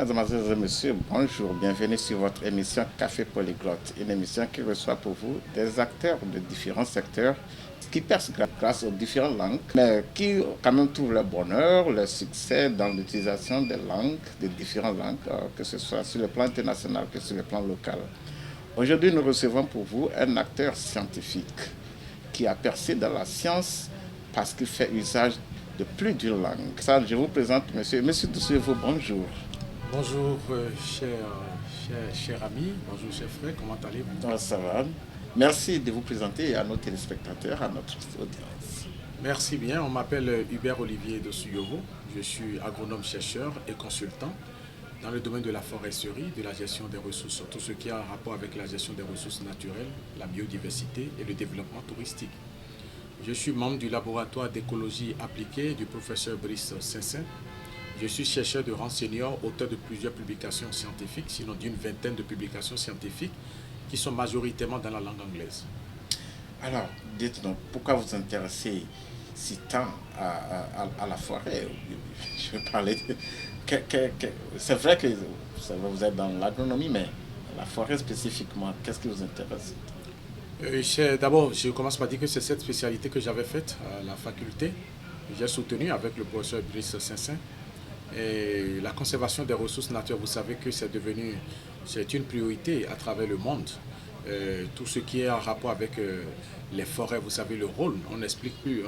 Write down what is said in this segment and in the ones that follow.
Mesdemoiselles et messieurs, bonjour, bienvenue sur votre émission Café Polyglotte, une émission qui reçoit pour vous des acteurs de différents secteurs qui percent grâce aux différentes langues, mais qui quand même trouvent le bonheur, le succès dans l'utilisation des langues, des différentes langues, que ce soit sur le plan international que sur le plan local. Aujourd'hui, nous recevons pour vous un acteur scientifique qui a percé dans la science parce qu'il fait usage de plus d'une langue. Ça, je vous présente Monsieur Doucereveau, bonjour. Bonjour, cher ami, bonjour, cher frère, comment allez-vous? Oh, ça va. Merci de vous présenter à nos téléspectateurs, à notre audience. Merci bien, on m'appelle Hubert Olivier de Souyovo. Je suis agronome chercheur et consultant dans le domaine de la foresterie, de la gestion des ressources, tout ce qui a un rapport avec la gestion des ressources naturelles, la biodiversité et le développement touristique. Je suis membre du laboratoire d'écologie appliquée du professeur Brice Saint-Saëns. Je suis chercheur de rang senior, auteur de plusieurs publications scientifiques, sinon d'une vingtaine de publications scientifiques qui sont majoritairement dans la langue anglaise. Alors, dites-nous, pourquoi vous intéressez si tant à la forêt? Je vais parler de... c'est vrai que vous êtes dans l'agronomie, mais la forêt spécifiquement, qu'est-ce qui vous intéresse? D'abord, je commence par dire que c'est cette spécialité que j'avais faite à la faculté. J'ai soutenu avec le professeur Brice Saint-Saëns. Et la conservation des ressources naturelles, vous savez que c'est une priorité à travers le monde. Tout ce qui est en rapport avec les forêts, vous savez le rôle, on n'explique plus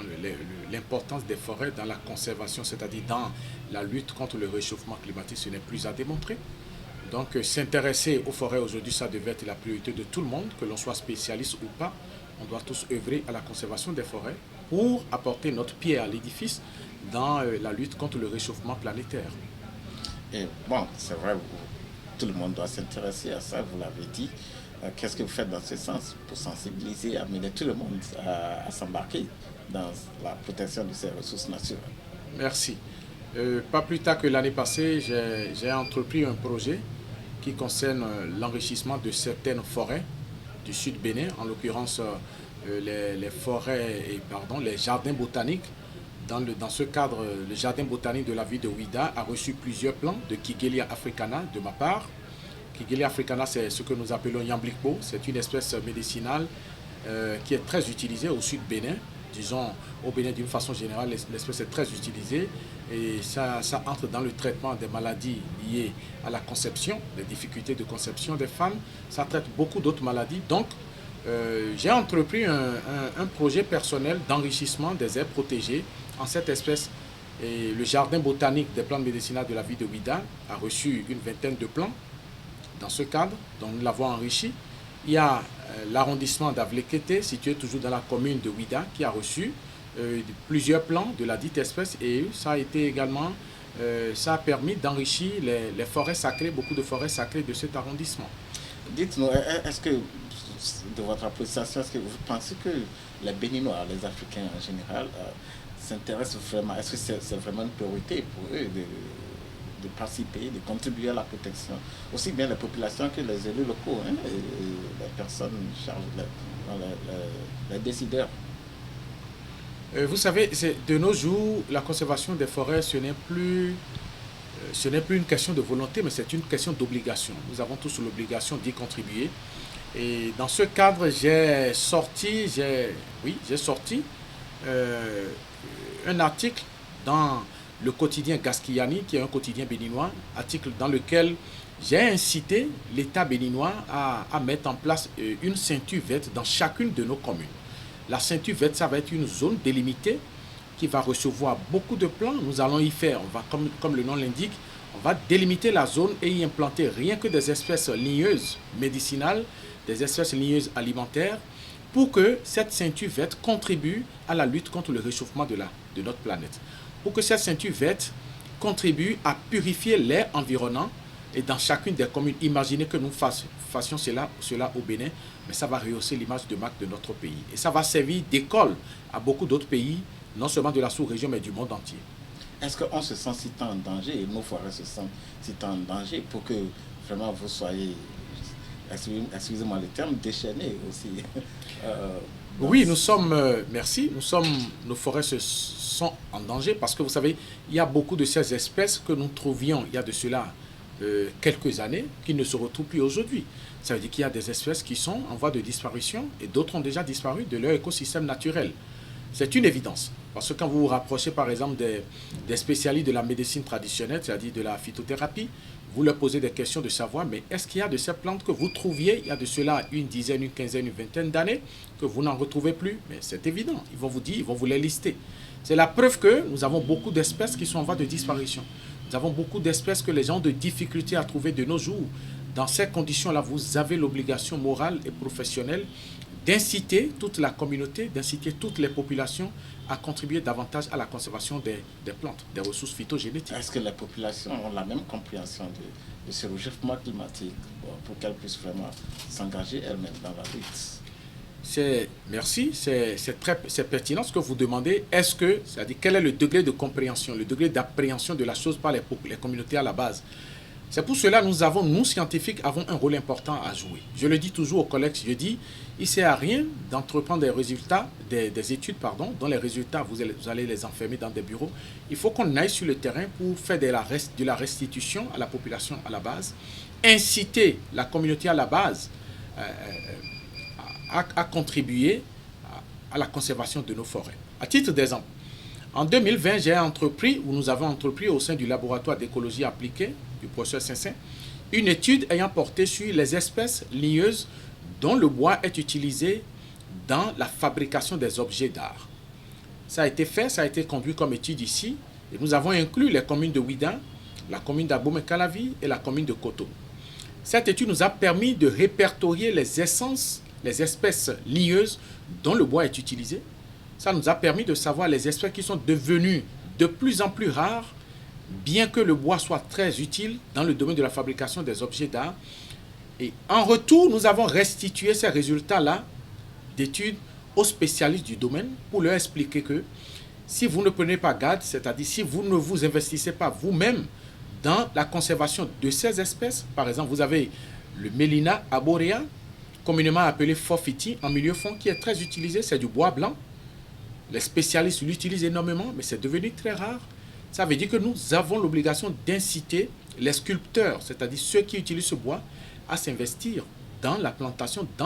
l'importance des forêts dans la conservation, c'est-à-dire dans la lutte contre le réchauffement climatique, ce n'est plus à démontrer. Donc s'intéresser aux forêts aujourd'hui, ça devait être la priorité de tout le monde, que l'on soit spécialiste ou pas. On doit tous œuvrer à la conservation des forêts pour apporter notre pierre à l'édifice dans la lutte contre le réchauffement planétaire. Et bon, c'est vrai, tout le monde doit s'intéresser à ça, vous l'avez dit. Qu'est-ce que vous faites dans ce sens pour sensibiliser, amener tout le monde à s'embarquer dans la protection de ces ressources naturelles? Merci. Pas plus tard que l'année passée, j'ai entrepris un projet qui concerne l'enrichissement de certaines forêts du sud Bénin, en l'occurrence les forêts les jardins botaniques. Dans ce cadre, le jardin botanique de la ville de Ouida a reçu plusieurs plants de Kigelia africana de ma part. Kigelia africana, c'est ce que nous appelons Yamblikbo. C'est une espèce médicinale qui est très utilisée au sud Bénin. Disons, au Bénin, d'une façon générale, l'espèce est très utilisée et ça entre dans le traitement des maladies liées à la conception, des difficultés de conception des femmes. Ça traite beaucoup d'autres maladies. Donc, j'ai entrepris un projet personnel d'enrichissement des aires protégées en cette espèce. Et le jardin botanique des plantes médicinales de la ville de Ouida a reçu une vingtaine de plants dans ce cadre, dont nous l'avons enrichi. Il y a l'arrondissement d'Avlekete, situé toujours dans la commune de Ouida, qui a reçu plusieurs plants de la dite espèce et ça a été également, ça a permis d'enrichir les forêts sacrées, beaucoup de forêts sacrées de cet arrondissement. Dites-nous, est-ce que, de votre appréciation, est-ce que vous pensez que les Béninois, les Africains en général, s'intéressent vraiment, est-ce que c'est vraiment une priorité pour eux de participer, de contribuer à la protection, aussi bien les populations que les élus locaux, hein, les personnes chargées, les décideurs? Vous savez, de nos jours, la conservation des forêts, ce n'est plus une question de volonté, mais c'est une question d'obligation. Nous avons tous l'obligation d'y contribuer. Et dans ce cadre, j'ai sorti un article dans le quotidien Gaskiani, qui est un quotidien béninois, article dans lequel j'ai incité l'État béninois à mettre en place une ceinture verte dans chacune de nos communes. La ceinture verte, ça va être une zone délimitée qui va recevoir beaucoup de plants. Nous allons y faire, comme le nom l'indique, on va délimiter la zone et y implanter rien que des espèces ligneuses médicinales, des espèces ligneuses alimentaires, pour que cette ceinture verte contribue à la lutte contre le réchauffement de notre planète. Pour que cette ceinture verte contribue à purifier l'air environnant et dans chacune des communes. Imaginez que nous fassions cela au Bénin, mais ça va rehausser l'image de marque de notre pays. Et ça va servir d'école à beaucoup d'autres pays, non seulement de la sous-région, mais du monde entier. Est-ce qu'on se sent si tant en danger, et nos forêts se sentent si tant en danger pour que vraiment vous soyez, excusez-moi le terme, déchaînés aussi? Oui, nos forêts sont en danger parce que vous savez, il y a beaucoup de ces espèces que nous trouvions il y a de cela quelques années qui ne se retrouvent plus aujourd'hui. Ça veut dire qu'il y a des espèces qui sont en voie de disparition et d'autres ont déjà disparu de leur écosystème naturel. C'est une évidence. Parce que quand vous vous rapprochez par exemple des spécialistes de la médecine traditionnelle, c'est-à-dire de la phytothérapie, vous leur posez des questions de savoir, mais est-ce qu'il y a de ces plantes que vous trouviez il y a de cela une dizaine, une quinzaine, une vingtaine d'années, que vous n'en retrouvez plus? Mais c'est évident, ils vont vous dire, ils vont vous les lister. C'est la preuve que nous avons beaucoup d'espèces qui sont en voie de disparition. Nous avons beaucoup d'espèces que les gens ont de difficultés à trouver de nos jours. Dans ces conditions-là, vous avez l'obligation morale et professionnelle d'inciter toute la communauté, d'inciter toutes les populations à contribuer davantage à la conservation des plantes, des ressources phytogénétiques. Est-ce que les populations ont la même compréhension de ce réchauffement climatique pour qu'elles puissent vraiment s'engager elles-mêmes dans la lutte? Merci, c'est pertinent ce que vous demandez. C'est-à-dire quel est le degré de compréhension, le degré d'appréhension de la chose par les communautés à la base? C'est pour cela que nous scientifiques, avons un rôle important à jouer. Je le dis toujours aux collègues, je dis, il ne sert à rien d'entreprendre des études, dont les résultats, vous allez les enfermer dans des bureaux. Il faut qu'on aille sur le terrain pour faire de la restitution à la population à la base, inciter la communauté à la base à contribuer à la conservation de nos forêts. À titre d'exemple, en 2020, nous avons entrepris au sein du laboratoire d'écologie appliquée du professeur Saint-Saint, une étude ayant porté sur les espèces ligneuses dont le bois est utilisé dans la fabrication des objets d'art. Ça a été fait, ça a été conduit comme étude ici, et nous avons inclus les communes de Ouidan, la commune d'Abomey-Calavi et la commune de Koto. Cette étude nous a permis de répertorier les espèces ligneuses dont le bois est utilisé. Ça nous a permis de savoir les espèces qui sont devenues de plus en plus rares, bien que le bois soit très utile dans le domaine de la fabrication des objets d'art. Et en retour, nous avons restitué ces résultats-là d'études aux spécialistes du domaine pour leur expliquer que si vous ne prenez pas garde, c'est-à-dire si vous ne vous investissez pas vous-même dans la conservation de ces espèces, par exemple, vous avez le Melina arborea, communément appelé forfiti en milieu fond, qui est très utilisé, c'est du bois blanc. Les spécialistes l'utilisent énormément, mais c'est devenu très rare. Ça veut dire que nous avons l'obligation d'inciter les sculpteurs, c'est-à-dire ceux qui utilisent ce bois, à s'investir dans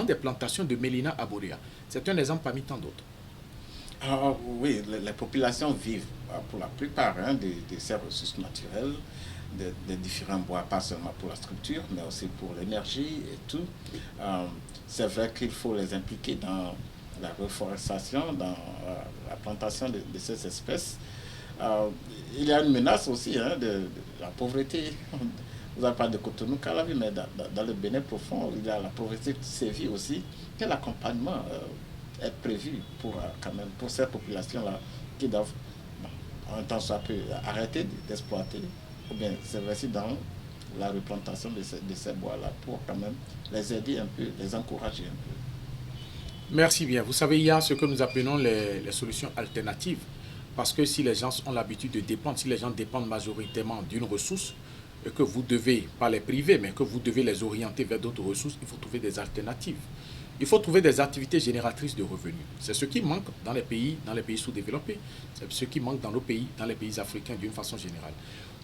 des plantations de Melina arborea. C'est un exemple parmi tant d'autres. Oui, les populations vivent pour la plupart de ces ressources naturelles, des différents bois, pas seulement pour la structure, mais aussi pour l'énergie et tout. C'est vrai qu'il faut les impliquer dans la reforestation, dans la plantation de ces espèces. Il y a une menace aussi de la pauvreté. Vous avez parlé de Cotonou-Calavi, mais dans le Bénin profond, il y a la pauvreté qui sévit aussi. Quel accompagnement est prévu pour ces populations-là qui doivent, en temps soit peu, arrêter d'exploiter, ou bien s'investir dans la replantation de ces bois-là pour quand même les aider un peu, les encourager un peu? Merci bien. Vous savez, il y a ce que nous appelons les solutions alternatives. Parce que si les gens ont l'habitude de dépendre, si les gens dépendent majoritairement d'une ressource, et que vous devez, pas les priver, mais que vous devez les orienter vers d'autres ressources, il faut trouver des alternatives. Il faut trouver des activités génératrices de revenus. C'est ce qui manque dans les pays sous-développés. C'est ce qui manque dans nos pays, dans les pays africains d'une façon générale.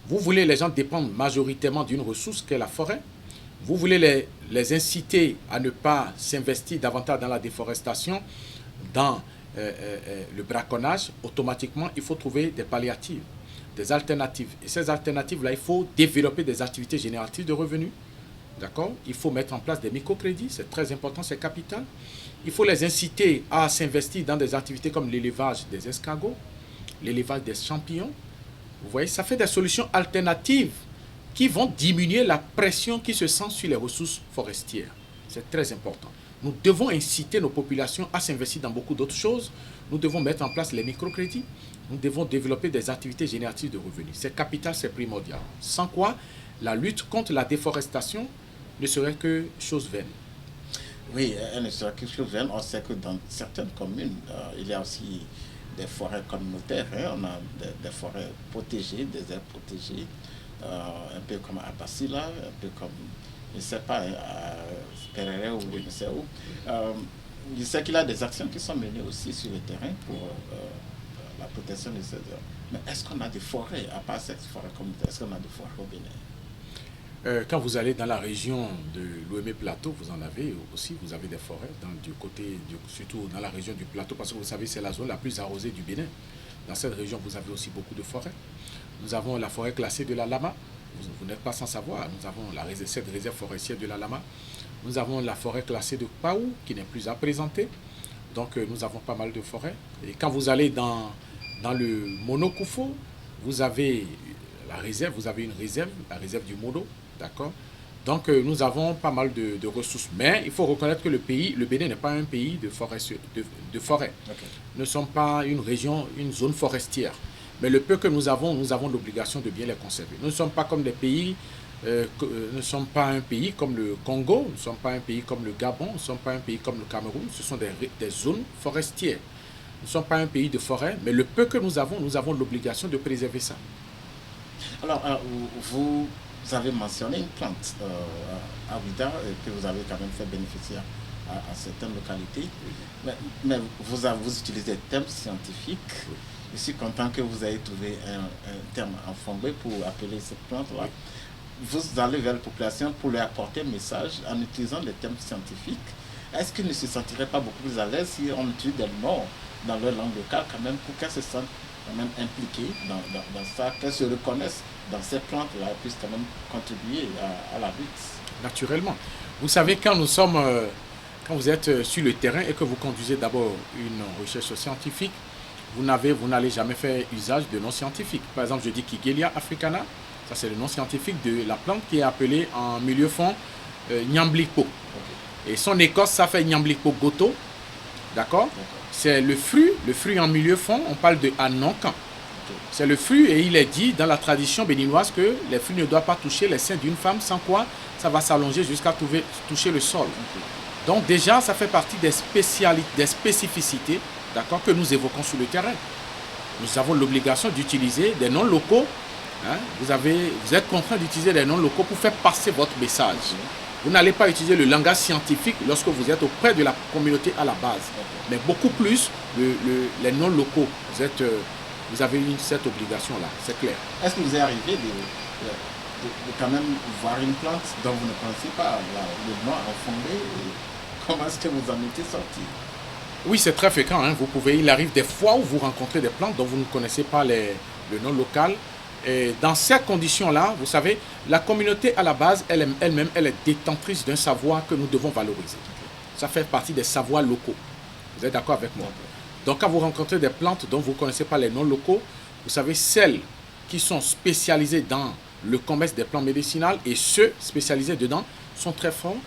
Vous voulez les gens dépendent majoritairement d'une ressource qu'est la forêt. Vous voulez les inciter à ne pas s'investir davantage dans la déforestation, dans le braconnage. Automatiquement, il faut trouver des palliatives, des alternatives. Et ces alternatives-là, il faut développer des activités génératives de revenus. D'accord? Il faut mettre en place des microcrédits, c'est très important, c'est capital. Il faut les inciter à s'investir dans des activités comme l'élevage des escargots, l'élevage des champignons. Vous voyez, ça fait des solutions alternatives qui vont diminuer la pression qui se sent sur les ressources forestières. C'est très important. Nous devons inciter nos populations à s'investir dans beaucoup d'autres choses. Nous devons mettre en place les microcrédits. Nous devons développer des activités génératives de revenus. C'est capital, c'est primordial. Sans quoi, la lutte contre la déforestation ne serait que chose vaine. Oui, elle ne serait que chose vaine. On sait que dans certaines communes, il y a aussi des forêts communautaires. On a des forêts protégées, des aires protégées, un peu comme à Basila, un peu comme, je ne sais pas, à Perere ou je ne sais où. Je sais qu'il y a des actions qui sont menées aussi sur le terrain pour la protection de ces aires. Mais est-ce qu'on a des forêts, à part cette forêt communautaire, est-ce qu'on a des forêts au Bénin? Quand vous allez dans la région de l'Ouémé Plateau, vous en avez aussi, vous avez des forêts, surtout dans la région du Plateau, parce que vous savez, c'est la zone la plus arrosée du Bénin. Dans cette région, vous avez aussi beaucoup de forêts. Nous avons la forêt classée de la Lama, vous n'êtes pas sans savoir, nous avons cette réserve forestière de la Lama. Nous avons la forêt classée de Paou, qui n'est plus à présenter. Donc, nous avons pas mal de forêts. Et quand vous allez dans le Monokoufo, vous avez la réserve, vous avez une réserve, la réserve du Mono, d'accord. Donc, nous avons pas mal de ressources. Mais il faut reconnaître que le Bénin n'est pas un pays de forêt. Okay. Nous ne sommes pas une région, une zone forestière. Mais le peu que nous avons l'obligation de bien les conserver. Nous ne sommes pas comme des pays, nous ne sommes pas un pays comme le Congo, nous ne sommes pas un pays comme le Gabon, nous ne sommes pas un pays comme le Cameroun. Ce sont des zones forestières. Nous ne sommes pas un pays de forêt, mais le peu que nous avons l'obligation de préserver ça. Alors, vous avez mentionné une plante à Ouidah que vous avez quand même fait bénéficier à certaines localités. Oui. Mais vous utilisez des termes scientifiques. Oui. Je suis content que vous ayez trouvé un terme en fondé pour appeler cette plante-là. Oui. Vous allez vers la population pour leur apporter un message en utilisant des termes scientifiques. Est-ce qu'ils ne se sentiraient pas beaucoup plus à l'aise si on utilise des mots dans leur langue locale quand même, pour qu'elles se sentent quand même impliquées dans ça, qu'elles se reconnaissent dans ces plantes-là et puissent quand même contribuer à la lutte? Naturellement. Vous savez, quand vous êtes sur le terrain et que vous conduisez d'abord une recherche scientifique, vous n'allez jamais faire usage de noms scientifiques. Par exemple, je dis Kigelia africana, ça c'est le nom scientifique de la plante qui est appelée en milieu fond Nyambliko. Okay. Et son écorce, ça fait Nyambliko goto, d'accord. C'est le fruit en milieu fond, on parle de Anonkan. Okay. C'est le fruit et il est dit dans la tradition béninoise que les fruits ne doivent pas toucher les seins d'une femme, sans quoi ça va s'allonger jusqu'à toucher le sol. Okay. Donc déjà, ça fait partie des spécificités, d'accord, que nous évoquons sur le terrain. Nous avons l'obligation d'utiliser des noms locaux. Hein, vous êtes contraint d'utiliser des noms locaux pour faire passer votre message. Vous n'allez pas utiliser le langage scientifique lorsque vous êtes auprès de la communauté à la base, mais beaucoup plus les noms locaux. Vous avez cette obligation-là, c'est clair. Est-ce que vous est arrivé de quand même voir une plante dont vous ne connaissez pas le nom en fondé? Comment est-ce que vous en étiez sorti? Oui, c'est très fréquent. Hein. Il arrive des fois où vous rencontrez des plantes dont vous ne connaissez pas le nom local. Et dans ces conditions-là, vous savez, la communauté à la base, elle-même, elle est détentrice d'un savoir que nous devons valoriser. Ça fait partie des savoirs locaux. Vous êtes d'accord avec moi? Donc, quand vous rencontrez des plantes dont vous ne connaissez pas les noms locaux, vous savez, celles qui sont spécialisées dans le commerce des plantes médicinales et ceux spécialisés dedans sont très forts.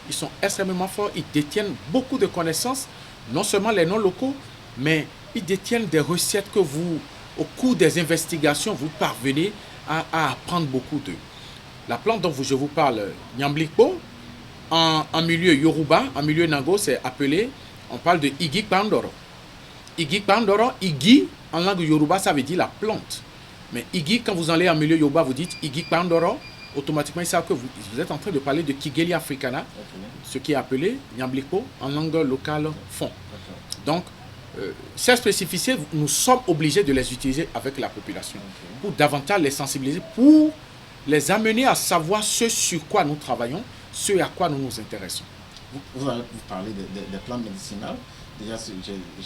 Ils sont extrêmement forts. Ils détiennent beaucoup de connaissances, non seulement les noms locaux, mais ils détiennent des recettes que vous, au cours des investigations, vous parvenez à apprendre beaucoup d'eux. La plante dont je vous parle, Nyambliko, en milieu Yoruba, en milieu Nango, c'est appelé, on parle de Igi Pandoro. Igi Pandoro, Igi, en langue Yoruba, ça veut dire la plante. Mais Igi, quand vous allez en milieu Yoruba, vous dites Igi Pandoro, automatiquement, ils savent que vous êtes en train de parler de Kigelia africana, ce qui est appelé Nyambliko en langue locale fond. Donc, ces spécificités, nous sommes obligés de les utiliser avec la population pour davantage les sensibiliser, pour les amener à savoir ce sur quoi nous travaillons, ce à quoi nous nous intéressons. Vous parlez des plantes médicinales. Déjà,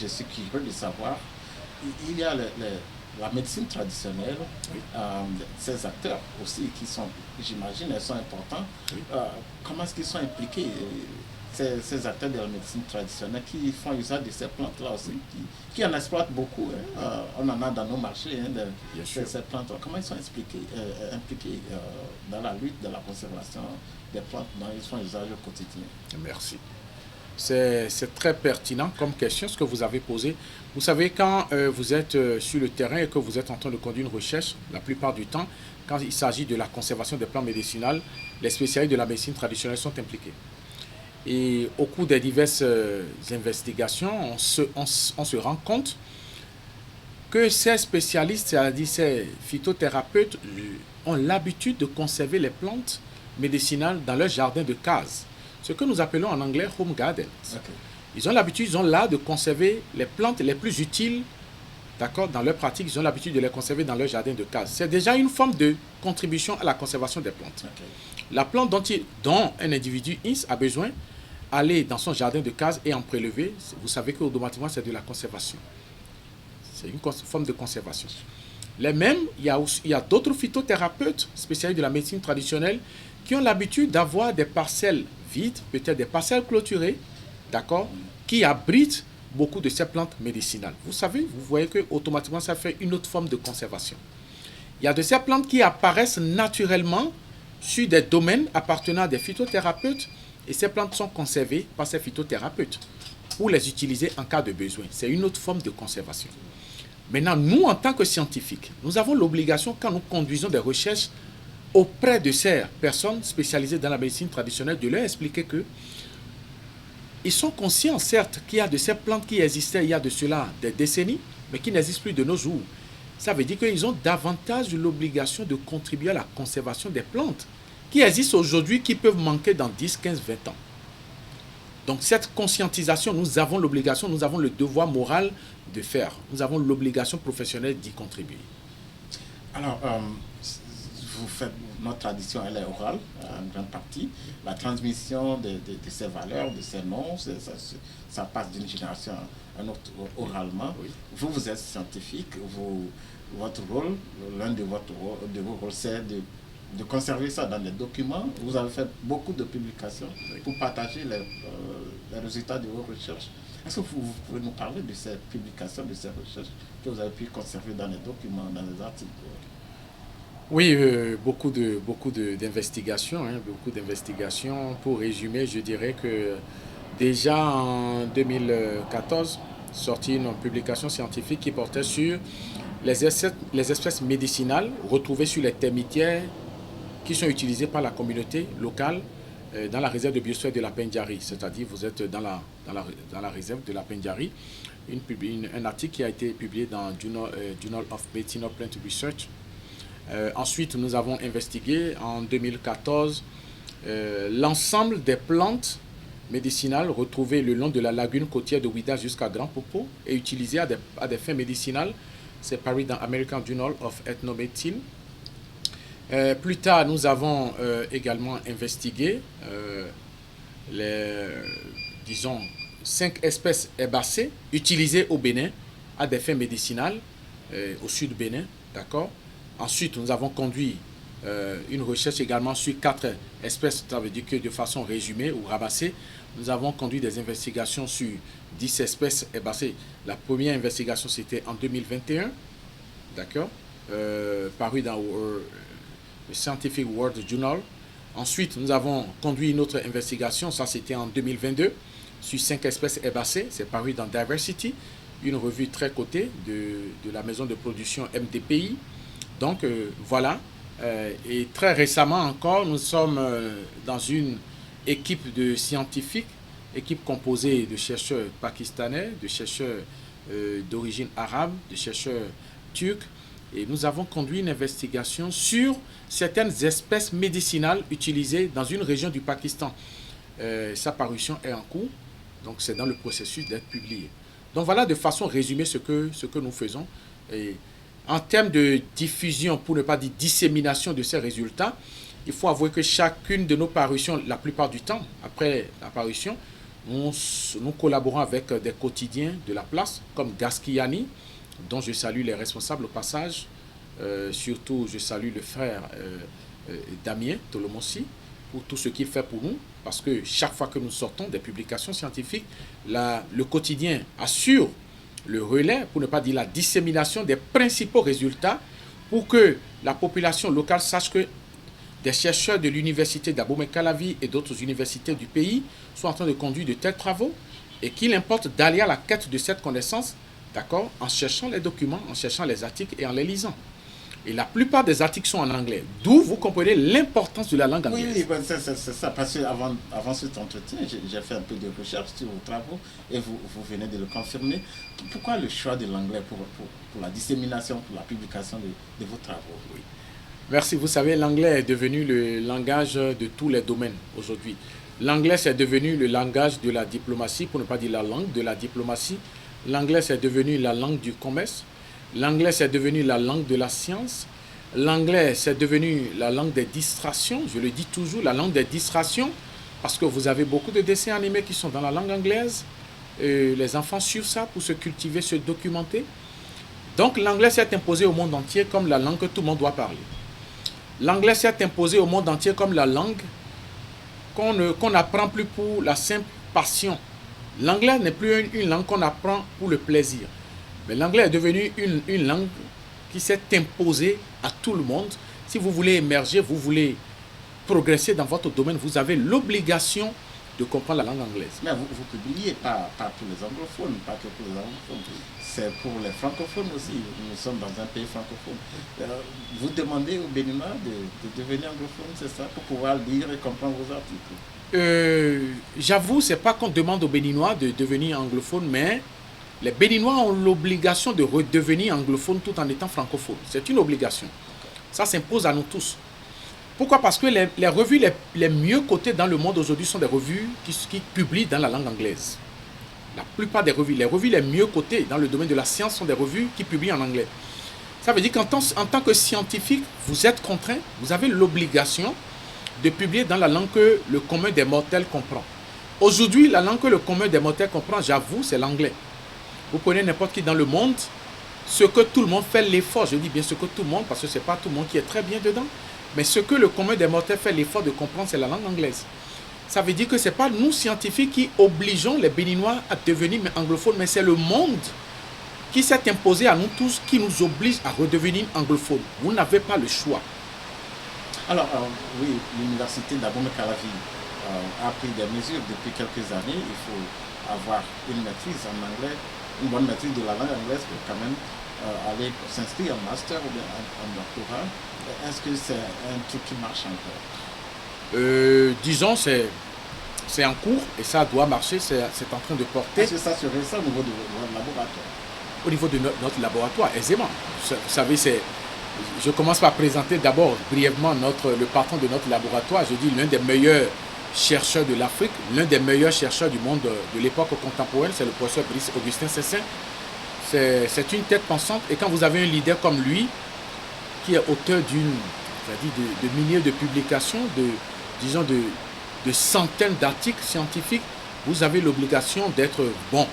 je suis curieux de savoir, il y a la médecine traditionnelle, oui. Ces acteurs aussi qui sont, j'imagine, elles sont importants. Oui. Comment est-ce qu'ils sont impliqués, ces acteurs de la médecine traditionnelle qui font usage de ces plantes-là aussi, qui en exploitent beaucoup. Hein. On en a dans nos marchés, ces plantes. Comment ils sont impliqués dans la lutte, dans la conservation des plantes dont ils font usage au quotidien? Merci. C'est très pertinent comme question ce que vous avez posé. Vous savez, quand vous êtes sur le terrain et que vous êtes en train de conduire une recherche, la plupart du temps, quand il s'agit de la conservation des plantes médicinales, les spécialistes de la médecine traditionnelle sont impliqués. Et au cours des diverses investigations, on se rend compte que ces spécialistes, c'est-à-dire ces phytothérapeutes, ont l'habitude de conserver les plantes médicinales dans leur jardin de case. Ce que nous appelons en anglais home gardens. Okay. Ils ont l'habitude, ils ont l'art de conserver les plantes les plus utiles d'accord, dans leur pratique, ils ont l'habitude de les conserver dans leur jardin de case. C'est déjà une forme de contribution à la conservation des plantes. Okay. La plante dont un individu a besoin, aller dans son jardin de case et en prélever, vous savez qu'automatiquement, c'est de la conservation. C'est une forme de conservation. Les mêmes, il y a d'autres phytothérapeutes spécialisés de la médecine traditionnelle qui ont l'habitude d'avoir des parcelles vides, peut-être des parcelles clôturées, d'accord, qui abritent beaucoup de ces plantes médicinales. Vous savez, vous voyez que automatiquement ça fait une autre forme de conservation. Il y a de ces plantes qui apparaissent naturellement sur des domaines appartenant à des phytothérapeutes et ces plantes sont conservées par ces phytothérapeutes pour les utiliser en cas de besoin. C'est une autre forme de conservation. Maintenant, nous, en tant que scientifiques, nous avons l'obligation, quand nous conduisons des recherches auprès de ces personnes spécialisées dans la médecine traditionnelle, de leur expliquer que ils sont conscients, certes, qu'il y a de ces plantes qui existaient il y a de cela des décennies, mais qui n'existent plus de nos jours. Ça veut dire qu'ils ont davantage l'obligation de contribuer à la conservation des plantes qui existent aujourd'hui, qui peuvent manquer dans 10, 15, 20 ans. Donc cette conscientisation, nous avons l'obligation, nous avons le devoir moral de faire. Nous avons l'obligation professionnelle d'y contribuer. Alors, vous faites, notre tradition, elle est orale, en grande partie. La transmission de ces valeurs, de ces noms, ça passe d'une génération à une autre oralement. Oui. Vous êtes scientifique, votre rôle, l'un de vos rôles, c'est de conserver ça dans les documents. Vous avez fait beaucoup de publications pour partager les résultats de vos recherches. Est-ce que vous pouvez nous parler de ces publications, de ces recherches que vous avez pu conserver dans les documents, dans les articles? Oui, beaucoup d'investigations. Beaucoup d'investigations. Pour résumer, je dirais que déjà en 2014, sorti une publication scientifique qui portait sur les espèces médicinales retrouvées sur les termitières qui sont utilisées par la communauté locale dans la réserve de biosphère de la Pendjari. C'est-à-dire, vous êtes dans la réserve de la Pendjari. Un article qui a été publié dans Journal of Medicinal Plant Research. Ensuite, nous avons investigué en 2014 l'ensemble des plantes médicinales retrouvées le long de la lagune côtière de Ouida jusqu'à Grand Popo et utilisées à des fins médicinales. C'est paru dans American Journal of Ethnomedicine. Plus tard, nous avons également investigué les, disons, 5 espèces herbacées utilisées au Bénin à des fins médicinales au sud du Bénin, d'accord. Ensuite, nous avons conduit une recherche également sur 4 espèces, ça veut dire que de façon résumée ou ramassée, nous avons conduit des investigations sur 10 espèces herbacées. La première investigation, c'était en 2021, d'accord, paru dans le Scientific World Journal. Ensuite, nous avons conduit une autre investigation, ça c'était en 2022, sur 5 espèces herbacées, c'est paru dans Diversity, une revue très cotée de la maison de production MDPI. Donc voilà, et très récemment encore, nous sommes dans une équipe de scientifiques, équipe composée de chercheurs pakistanais, de chercheurs d'origine arabe, de chercheurs turcs, et nous avons conduit une investigation sur certaines espèces médicinales utilisées dans une région du Pakistan. Sa parution est en cours, donc c'est dans le processus d'être publié. Donc voilà de façon résumée ce que nous faisons. Et en termes de diffusion, pour ne pas dire dissémination de ces résultats, il faut avouer que chacune de nos parutions, la plupart du temps, après la parution, nous collaborons avec des quotidiens de la place, comme Gaskiani, dont je salue les responsables au passage. Surtout, je salue le frère Damien Tolomossi pour tout ce qu'il fait pour nous, parce que chaque fois que nous sortons des publications scientifiques, le quotidien assure le relais, pour ne pas dire la dissémination des principaux résultats, pour que la population locale sache que des chercheurs de l'université d'Abomey-Calavi et d'autres universités du pays sont en train de conduire de tels travaux et qu'il importe d'aller à la quête de cette connaissance, d'accord, en cherchant les documents, en cherchant les articles et en les lisant. Et la plupart des articles sont en anglais. D'où vous comprenez l'importance de la langue anglaise. Oui, ben c'est ça. Parce qu'avant cet entretien, j'ai fait un peu de recherche sur vos travaux et vous venez de le confirmer. Pourquoi le choix de l'anglais pour la dissémination, pour la publication de vos travaux? Oui. Merci. Vous savez, l'anglais est devenu le langage de tous les domaines aujourd'hui. L'anglais, c'est devenu le langage de la diplomatie, pour ne pas dire la langue de la diplomatie. L'anglais, c'est devenu la langue du commerce. L'anglais, c'est devenu la langue de la science. L'anglais, c'est devenu la langue des distractions. Je le dis toujours, la langue des distractions, parce que vous avez beaucoup de dessins animés qui sont dans la langue anglaise. Les enfants suivent ça pour se cultiver, se documenter. Donc l'anglais s'est imposé au monde entier comme la langue que tout le monde doit parler. L'anglais s'est imposé au monde entier comme la langue qu'on n'apprend plus pour la simple passion. L'anglais n'est plus une langue qu'on apprend pour le plaisir. Mais l'anglais est devenu une langue qui s'est imposée à tout le monde. Si vous voulez émerger, vous voulez progresser dans votre domaine, vous avez l'obligation de comprendre la langue anglaise. Mais vous publiez pas pour les anglophones, pas que pour les anglophones. C'est pour les francophones aussi. Nous sommes dans un pays francophone. Vous demandez aux Béninois de devenir anglophones, c'est ça, pour pouvoir lire et comprendre vos articles? J'avoue, c'est pas qu'on demande aux Béninois de devenir anglophones, mais les Béninois ont l'obligation de redevenir anglophones tout en étant francophones. C'est une obligation. Ça s'impose à nous tous. Pourquoi? Parce que les revues les mieux cotées dans le monde aujourd'hui sont des revues qui publient dans la langue anglaise. La plupart des revues, les revues les mieux cotées dans le domaine de la science sont des revues qui publient en anglais. Ça veut dire qu'en tant que scientifique, vous êtes contraint, vous avez l'obligation de publier dans la langue que le commun des mortels comprend. Aujourd'hui, la langue que le commun des mortels comprend, j'avoue, c'est l'anglais. Vous prenez n'importe qui dans le monde, ce que tout le monde fait l'effort, je dis bien ce que tout le monde, parce que ce n'est pas tout le monde qui est très bien dedans, mais ce que le commun des mortels fait l'effort de comprendre, c'est la langue anglaise. Ça veut dire que ce n'est pas nous, scientifiques, qui obligeons les Béninois à devenir anglophones, mais c'est le monde qui s'est imposé à nous tous, qui nous oblige à redevenir anglophones. Vous n'avez pas le choix. Alors, oui, l'université d'Abomey Calavi a pris des mesures depuis quelques années. Il faut avoir une maîtrise en anglais, une bonne maîtrise de la langue anglaise pour quand même aller s'inscrire en master ou bien en doctorat. Est-ce que c'est un truc qui marche encore? Disons, c'est en cours et ça doit marcher, c'est en train de porter. Est-ce que ça serait ça au niveau de votre laboratoire? Au niveau de notre laboratoire, aisément. Vous savez, je commence par présenter d'abord brièvement le patron de notre laboratoire. Je dis l'un des meilleurs chercheur de l'Afrique, l'un des meilleurs chercheurs du monde de l'époque contemporaine, c'est le professeur Brice Augustin Cessin. C'est une tête pensante. Et quand vous avez un leader comme lui, qui est auteur de milliers de publications, de centaines d'articles scientifiques, vous avez l'obligation d'être bon.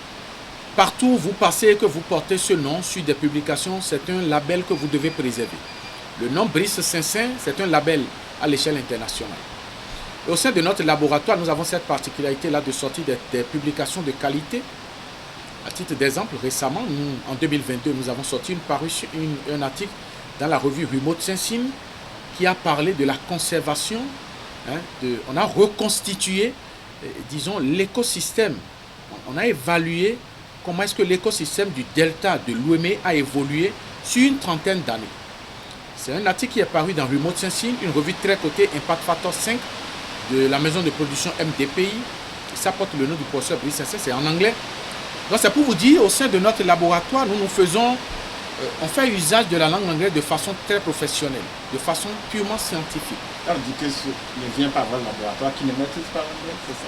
Partout où vous passez et que vous portez ce nom sur des publications, c'est un label que vous devez préserver. Le nom Brice Cessin, c'est un label à l'échelle internationale. Et au sein de notre laboratoire, nous avons cette particularité-là de sortir des publications de qualité. À titre d'exemple, récemment, en 2022, nous avons sorti un article dans la revue Remote Sensing qui a parlé de la conservation. On a reconstitué, disons, l'écosystème. On a évalué comment est-ce que l'écosystème du delta de l'Ouémé a évolué sur une trentaine d'années. C'est un article qui est paru dans Remote Sensing, une revue très cotée, Impact Factor 5, de la maison de production MDPI. Ça porte le nom du professeur Brice Cessin, c'est en anglais. Donc c'est pour vous dire, au sein de notre laboratoire, on fait usage de la langue anglaise de façon très professionnelle, de façon purement scientifique. Alors, on dit que ne vient pas avoir le laboratoire qui ne maîtrise pas l'anglais, c'est ça?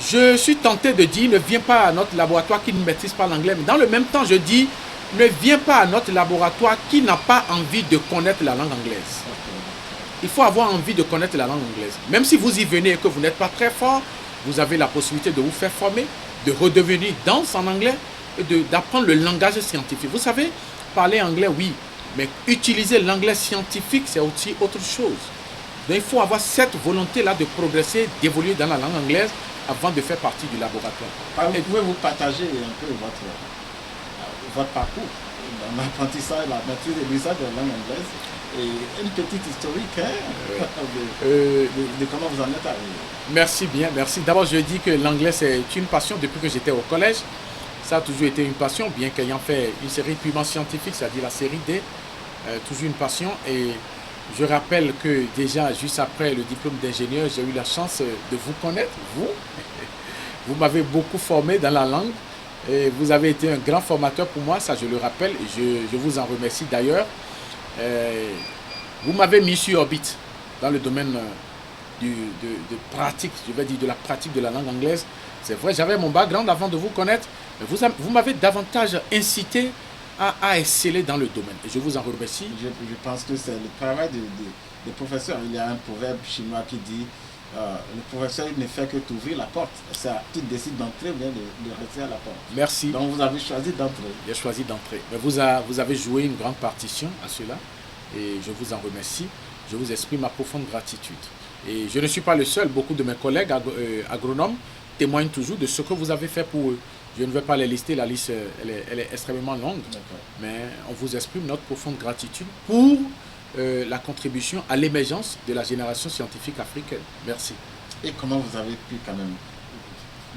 Je suis tenté de dire, ne viens pas à notre laboratoire qui ne maîtrise pas l'anglais, mais dans le même temps, je dis, ne viens pas à notre laboratoire qui n'a pas envie de connaître la langue anglaise. Il faut avoir envie de connaître la langue anglaise. Même si vous y venez et que vous n'êtes pas très fort, vous avez la possibilité de vous faire former, de redevenir dense en anglais et d'apprendre le langage scientifique. Vous savez, parler anglais, oui, mais utiliser l'anglais scientifique, c'est aussi autre chose. Donc il faut avoir cette volonté-là de progresser, d'évoluer dans la langue anglaise avant de faire partie du laboratoire. Pouvez-vous partager un peu votre parcours dans l'apprentissage, la maîtrise et l'usage de la langue anglaise et une petite historique de comment vous en êtes arrivé? Merci bien, merci. D'abord, je dis que l'anglais, c'est une passion depuis que j'étais au collège. Ça a toujours été une passion, bien qu'ayant fait une série purement scientifique, c'est-à-dire la série D, toujours une passion. Et je rappelle que déjà, juste après le diplôme d'ingénieur, j'ai eu la chance de vous connaître, vous. Vous m'avez beaucoup formé dans la langue. Et vous avez été un grand formateur pour moi, ça je le rappelle. Je vous en remercie d'ailleurs. Vous m'avez mis sur orbite dans le domaine de pratique, je vais dire de la pratique de la langue anglaise. C'est vrai, j'avais mon background avant de vous connaître, mais vous m'avez davantage incité à exceller dans le domaine. Et je vous en remercie. Je pense que c'est le travail des professeurs. Il y a un proverbe chinois qui dit le professeur il ne fait que t'ouvrir la porte. Ça, tu décides d'entrer ou bien de rester à la porte. Merci. Donc vous avez choisi d'entrer. J'ai choisi d'entrer. Mais vous avez joué une grande partition à cela et je vous en remercie. Je vous exprime ma profonde gratitude. Et je ne suis pas le seul. Beaucoup de mes collègues agronomes témoignent toujours de ce que vous avez fait pour eux. Je ne vais pas les lister, la liste elle est extrêmement longue. Mais on vous exprime notre profonde gratitude pour la contribution à l'émergence de la génération scientifique africaine. Merci. Et comment vous avez pu quand même,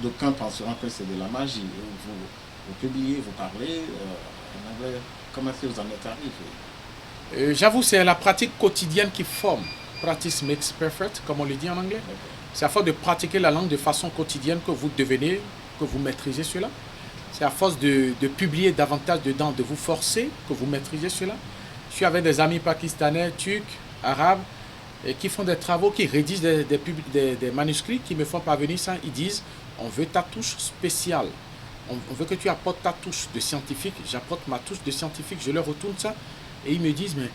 d'aucuns penseront que c'est de la magie, vous publiez, vous parlez en anglais, comment est-ce que vous en êtes arrivé? J'avoue, c'est la pratique quotidienne qui forme. Practice makes perfect, comme on le dit en anglais. C'est à force de pratiquer la langue de façon quotidienne que vous devenez, que vous maîtrisez cela. C'est à force de publier davantage dedans, de vous forcer, que vous maîtrisez cela. Je suis avec des amis pakistanais, turcs, arabes, et qui font des travaux, qui rédigent des manuscrits, qui me font parvenir ça. Ils disent, on veut ta touche spéciale. On veut que tu apportes ta touche de scientifique. J'apporte ma touche de scientifique, je leur retourne ça. Et ils me disent, mais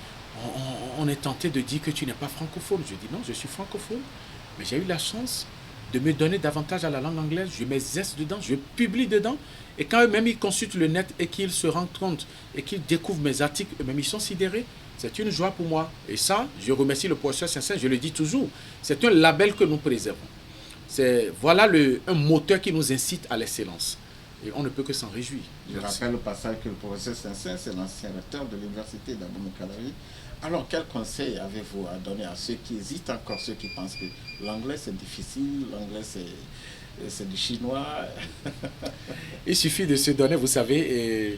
on est tenté de dire que tu n'es pas francophone. Je dis, non, je suis francophone. Mais j'ai eu la chance de me donner davantage à la langue anglaise. Je m'exerce dedans, je publie dedans. Et quand eux-mêmes ils consultent le net et qu'ils se rendent compte et qu'ils découvrent mes articles, eux-mêmes ils sont sidérés. C'est une joie pour moi. Et ça, je remercie le professeur Saint-Saëns, je le dis toujours. C'est un label que nous préservons. Voilà un moteur qui nous incite à l'excellence. Et on ne peut que s'en réjouir. Je rappelle au passage que le professeur Saint-Saëns, c'est l'ancien recteur de l'université d'Abomey-Calavi. Alors, quel conseil avez-vous à donner à ceux qui hésitent encore, ceux qui pensent que l'anglais c'est difficile, l'anglais c'est du chinois? Il suffit de se donner, vous savez,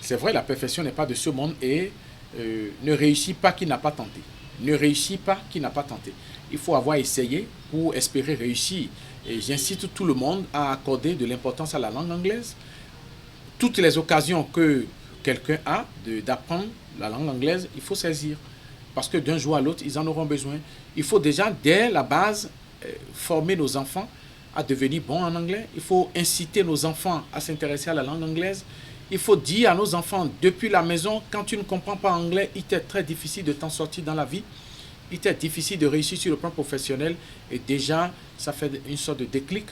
c'est vrai, la perfection n'est pas de ce monde et ne réussit pas qui n'a pas tenté. Ne réussit pas qui n'a pas tenté. Il faut avoir essayé pour espérer réussir. Et j'incite tout le monde à accorder de l'importance à la langue anglaise. Toutes les occasions que quelqu'un a d'apprendre la langue anglaise, il faut saisir. Parce que d'un jour à l'autre, ils en auront besoin. Il faut déjà, dès la base, former nos enfants à devenir bons en anglais. Il faut inciter nos enfants à s'intéresser à la langue anglaise. Il faut dire à nos enfants, depuis la maison, quand tu ne comprends pas anglais, il t'est très difficile de t'en sortir dans la vie. Il t'est difficile de réussir sur le plan professionnel. Et déjà, ça fait une sorte de déclic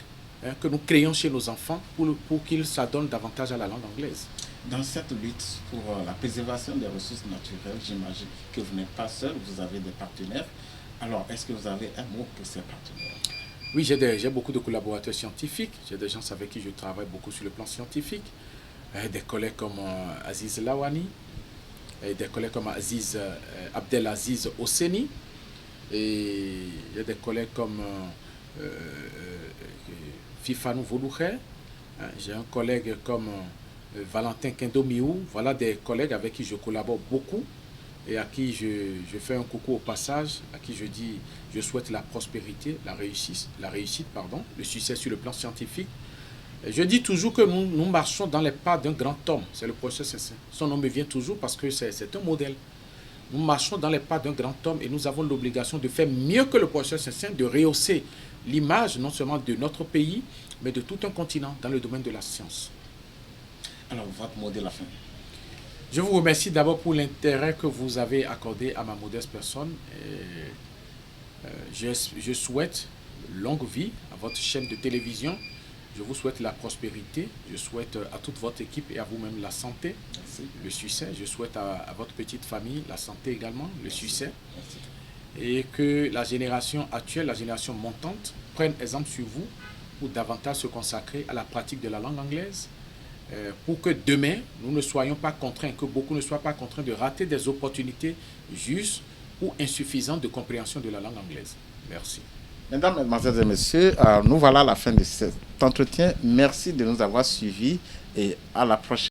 que nous créons chez nos enfants pour qu'ils s'adonnent davantage à la langue anglaise. Dans cette lutte pour la préservation des ressources naturelles, j'imagine que vous n'êtes pas seul, vous avez des partenaires. Alors, est-ce que vous avez un mot pour ces partenaires? Oui, j'ai beaucoup de collaborateurs scientifiques. J'ai des gens avec qui je travaille beaucoup sur le plan scientifique. Des collègues comme Aziz Lawani, des collègues comme Abdelaziz Osseni, et il y a des collègues comme Fifanou Volouché. J'ai un collègue comme Valentin Kendomiou. Voilà des collègues avec qui je collabore beaucoup et à qui je fais un coucou au passage, à qui je dis je souhaite la prospérité, la réussite, le succès sur le plan scientifique. Et je dis toujours que nous marchons dans les pas d'un grand homme, c'est le professeur Saint-Saëns. Son nom me vient toujours parce que c'est un modèle. Nous marchons dans les pas d'un grand homme et nous avons l'obligation de faire mieux que le professeur Saint-Saëns, de rehausser l'image non seulement de notre pays, mais de tout un continent dans le domaine de la science. Alors, votre mot de la fin. Je vous remercie d'abord pour l'intérêt que vous avez accordé à ma modeste personne. Je souhaite longue vie à votre chaîne de télévision. Je vous souhaite la prospérité. Je souhaite à toute votre équipe et à vous-même la santé, Merci. le succès. Je souhaite à votre petite famille la santé également, le Merci. succès. Merci. Et que la génération actuelle, la génération montante, prenne exemple sur vous pour davantage se consacrer à la pratique de la langue anglaise. Pour que demain, nous ne soyons pas contraints, que beaucoup ne soient pas contraints de rater des opportunités justes ou insuffisantes de compréhension de la langue anglaise. Merci. Mesdames, Mesdemoiselles et Messieurs, nous voilà à la fin de cet entretien. Merci de nous avoir suivis et à la prochaine.